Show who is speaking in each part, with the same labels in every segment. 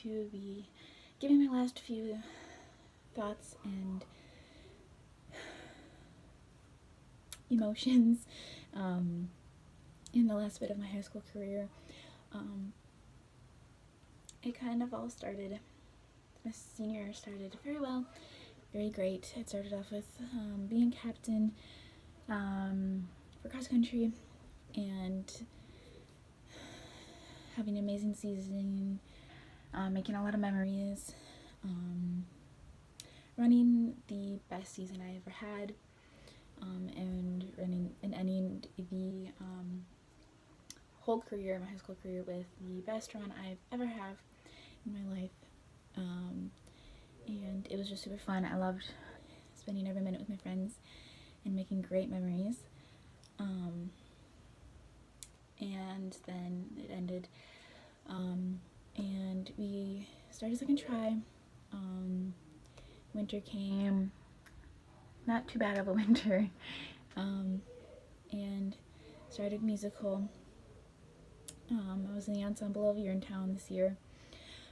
Speaker 1: to be giving my last few thoughts and emotions in the last bit of my high school career. It kind of all started, my senior year started very well, very great. It started off with being captain for cross country and having an amazing season, making a lot of memories, running the best season I ever had, and ending the whole career, my high school career, with the best run I've ever had in my life. And it was just super fun. I loved spending every minute with my friends and making great memories. And then it ended, and we started second try. Winter came, not too bad of a winter, and started musical. I was in the ensemble of Urinetown this year,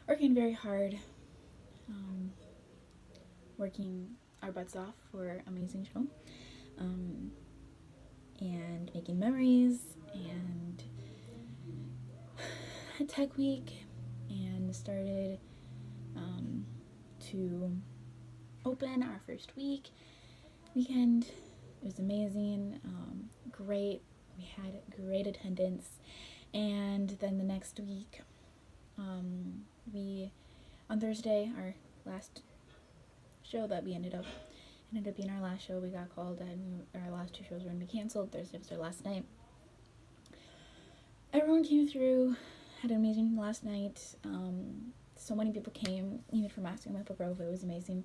Speaker 1: working very hard, working our butts off for an amazing show, and making memories, and had tech week, and started to open our first weekend. It was amazing, great. We had great attendance, and then the next week, we, on Thursday, our last show that we ended up being our last show. We got called, and our last two shows were going to be canceled. Thursday was our last night. Everyone came through, had an amazing last night. So many people came, even from Mascot Maple Grove. It was amazing.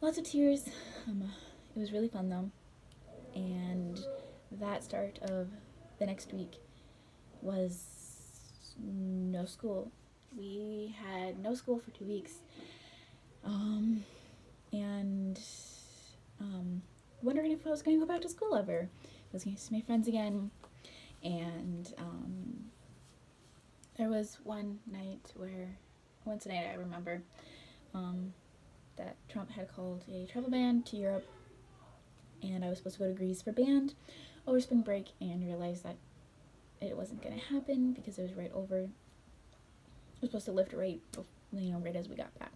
Speaker 1: Lots of tears. It was really fun though. And that start of the next week was no school. We had no school for 2 weeks. And wondering if I was going to go back to school ever. I was going to see my friends again. And there was one night I remember that Trump had called a travel ban to Europe, and I was supposed to go to Greece for band over spring break, and realized that it wasn't going to happen because it was right over. It was supposed to lift right as we got back.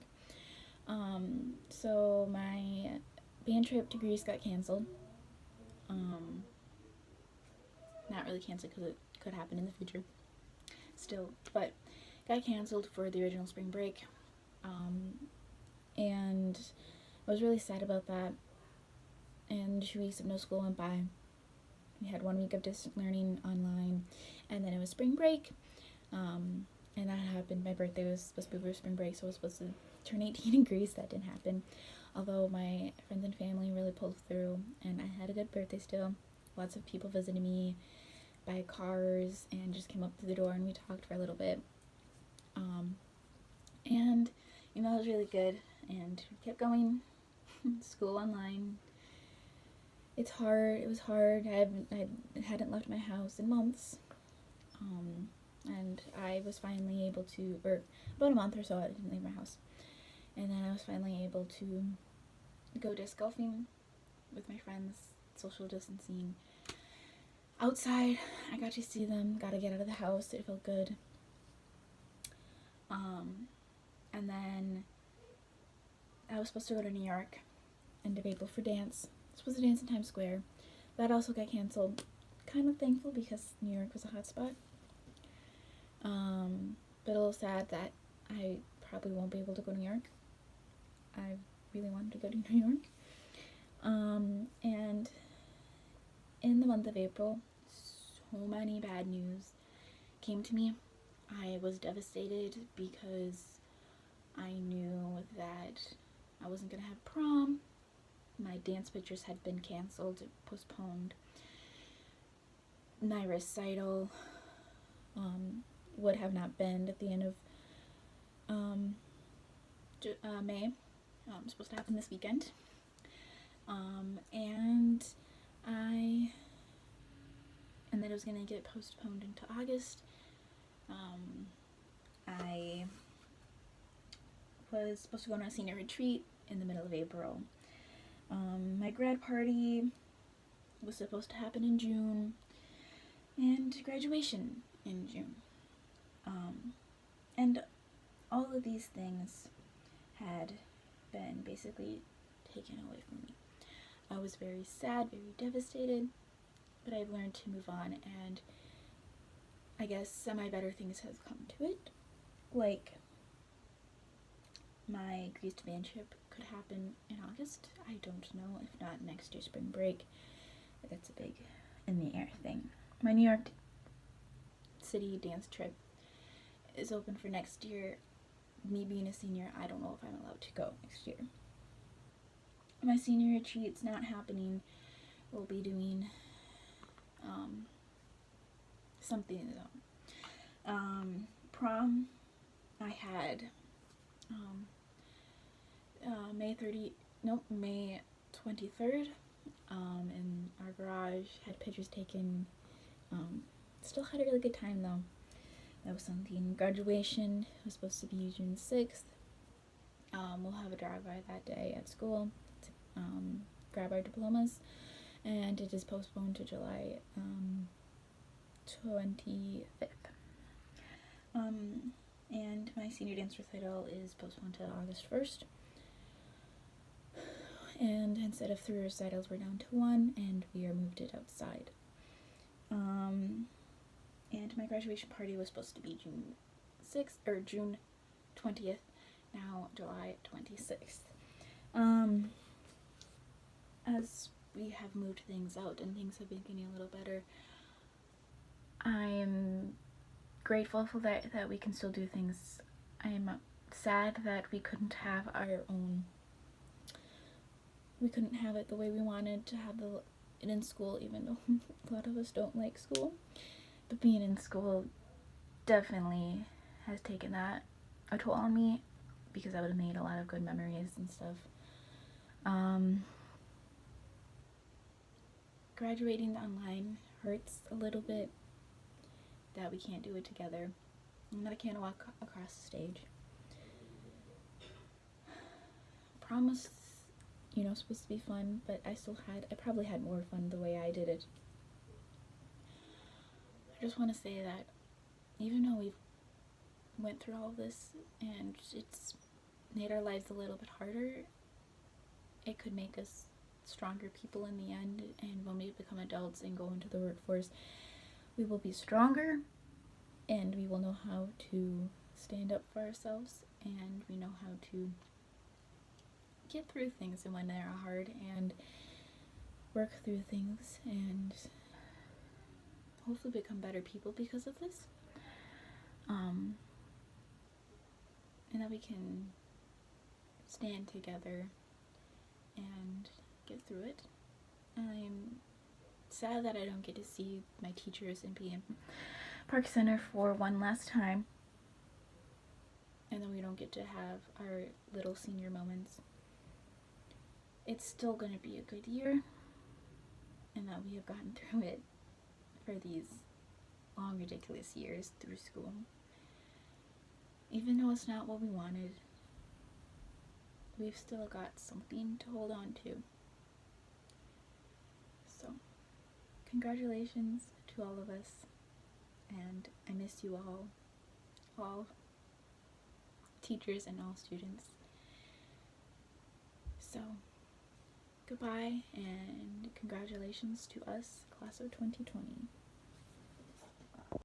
Speaker 1: So my band trip to Greece got canceled. Not really canceled because it could happen in the future still, but got canceled for the original spring break. And I was really sad about that. And 2 weeks of no school went by. We had 1 week of distant learning online, and then it was spring break. And that happened. My birthday was supposed to be over spring break, so I was supposed to turn 18 in Greece. That didn't happen. Although my friends and family really pulled through, and I had a good birthday still. Lots of people visited me by cars and just came up to the door, and we talked for a little bit. And it was really good, and we kept going. School online. It's hard. It was hard. I hadn't left my house in months. And I was finally able to, or about a month or so, I didn't leave my house. And then I was finally able to go disc golfing with my friends, social distancing. Outside, I got to see them, got to get out of the house, it felt good. And then I was supposed to go to New York end of April for dance. I was supposed to dance in Times Square. That also got canceled. Kind of thankful because New York was a hot spot. But a little sad that I probably won't be able to go to New York. I really wanted to go to New York. And in the month of April, so many bad news came to me. I was devastated because I knew that I wasn't going to have prom. My dance pictures had been canceled, postponed. My recital would have not been at the end of May. It's supposed to happen this weekend. And then it was going to get postponed into August. I was supposed to go on a senior retreat in the middle of April. My grad party was supposed to happen in June, and graduation in June. And all of these things had been basically taken away from me. I was very sad, very devastated, but I've learned to move on, and I guess semi-better things have come to it. Like, my Greece to band trip could happen in August. I don't know, if not next year spring break. That's a big in the air thing. My New York City dance trip is open for next year. Me being a senior, I don't know if I'm allowed to go next year. My senior retreat's not happening. We'll be doing something though. Prom, I had May 23rd, in our garage, had pictures taken. Still had a really good time though. That was something. Graduation was supposed to be June 6th. We'll have a drive-by that day at school to grab our diplomas, and it is postponed to July 25th. And my senior dance recital is postponed to August 1st. And instead of 3 recitals, we're down to 1, and we are moved it outside. And my graduation party was supposed to be June 6th, or June 20th, now July 26th. As we have moved things out and things have been getting a little better, I'm grateful for that we can still do things. I am sad that we couldn't have it the way we wanted to have it in school, even though a lot of us don't like school. But being in school definitely has taken that a toll on me, because I would have made a lot of good memories and stuff. Graduating online hurts a little bit that we can't do it together, and that I can't walk across the stage. Prom was, supposed to be fun, but I probably had more fun the way I did it. I just want to say that even though we've went through all this and it's made our lives a little bit harder, it could make us stronger people in the end, and when we become adults and go into the workforce, we will be stronger, and we will know how to stand up for ourselves, and we know how to get through things and when they're hard, and work through things, and hopefully become better people because of this. And that we can stand together and get through it. I'm sad that I don't get to see my teachers and be in Park Center for one last time, and then we don't get to have our little senior moments. It's still going to be a good year, and that we have gotten through it for these long, ridiculous years through school. Even though it's not what we wanted, we've still got something to hold on to. So, congratulations to all of us, and I miss you all teachers and all students. So, goodbye, and congratulations to us, class of 2020.